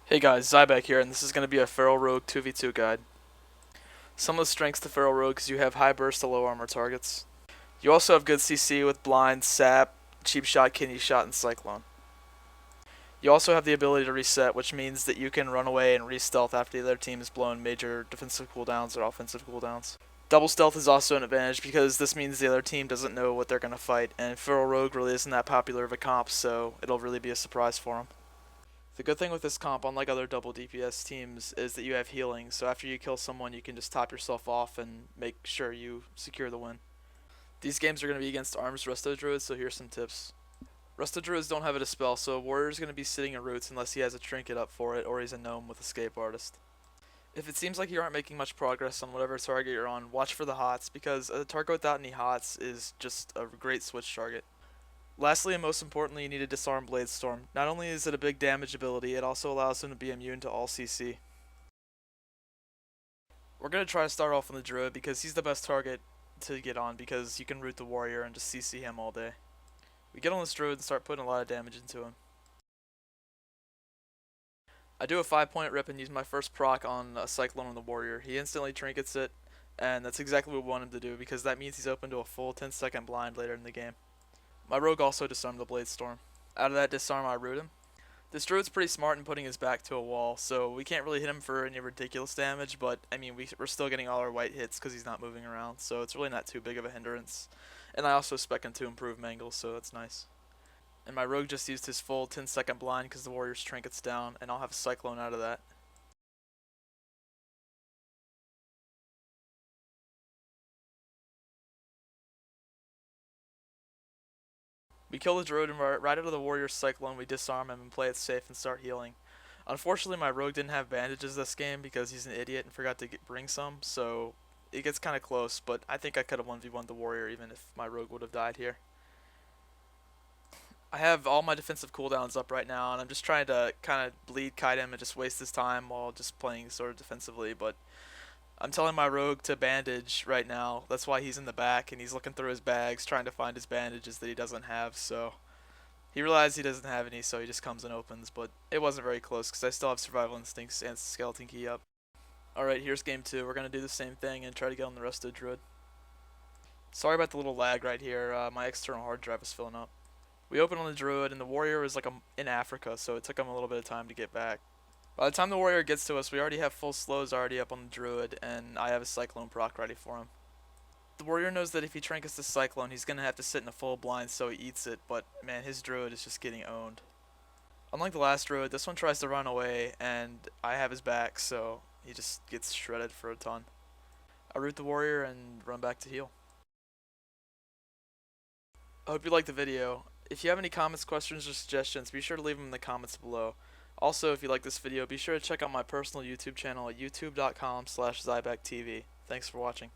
Hey guys, Zybak here, and this is going to be a Feral Rogue 2v2 guide. Some of the strengths to Feral Rogue is you have high burst to low armor targets. You also have good CC with Blind, Sap, Cheap Shot, Kidney Shot, and Cyclone. You also have the ability to reset, which means that you can run away and re-stealth after the other team has blown major defensive cooldowns or offensive cooldowns. Double stealth is also an advantage because this means the other team doesn't know what they're going to fight, and Feral Rogue really isn't that popular of a comp, so it'll really be a surprise for them. The good thing with this comp, unlike other double DPS teams, is that you have healing, so after you kill someone you can just top yourself off and make sure you secure the win. These games are going to be against Arms Resto Druids, so here's some tips. Resto Druids don't have a Dispel, so a warrior is going to be sitting in roots unless he has a trinket up for it or he's a gnome with Escape Artist. If it seems like you aren't making much progress on whatever target you're on, watch for the HOTS, because a target without any HOTS is just a great switch target. Lastly and most importantly, you need to disarm Bladestorm. Not only is it a big damage ability, it also allows him to be immune to all CC. We're going to try to start off on the Druid because he's the best target to get on because you can root the warrior and just CC him all day. We get on this Druid and start putting a lot of damage into him. I do a 5-point rip and use my first proc on a Cyclone on the warrior. He instantly trinkets it, and that's exactly what we want him to do because that means he's open to a full 10-second blind later in the game. My rogue also disarmed the Bladestorm. Out of that disarm, I root him. This druid's pretty smart in putting his back to a wall, so we can't really hit him for any ridiculous damage, but I mean, we're still getting all our white hits because he's not moving around, so it's really not too big of a hindrance. And I also spec him to improve Mangle, so that's nice. And my rogue just used his full 10-second blind because the warrior's trinket's down, and I'll have a Cyclone out of that. We kill the druid and right out of the warrior's Cyclone we disarm him and play it safe and start healing. Unfortunately my rogue didn't have bandages this game because he's an idiot and forgot to bring some, so it gets kind of close, but I think I could have 1v1'd the warrior even if my rogue would have died here. I have all my defensive cooldowns up right now, and I'm just trying to kind of bleed kite him and just waste his time while just playing sort of defensively, but I'm telling my rogue to bandage right now. That's why he's in the back, and he's looking through his bags trying to find his bandages that he doesn't have, so he realized he doesn't have any, so he just comes and opens, but it wasn't very close because I still have Survival Instincts and Skeleton Key up. Alright, here's game 2. We're going to do the same thing and try to get on the rest of the Druid. Sorry about the little lag right here. My external hard drive is filling up. We open on the Druid, and the warrior was like in Africa, so it took him a little bit of time to get back. By the time the warrior gets to us, we already have full slows already up on the Druid, and I have a Cyclone proc ready for him. The warrior knows that if he trinkets the Cyclone, he's going to have to sit in a full blind, so he eats it, but man, his Druid is just getting owned. Unlike the last Druid, this one tries to run away, and I have his back, so he just gets shredded for a ton. I root the warrior and run back to heal. I hope you liked the video. If you have any comments, questions, or suggestions, be sure to leave them in the comments below. Also, if you like this video, be sure to check out my personal YouTube channel at youtube.com/ZybakTV. Thanks for watching.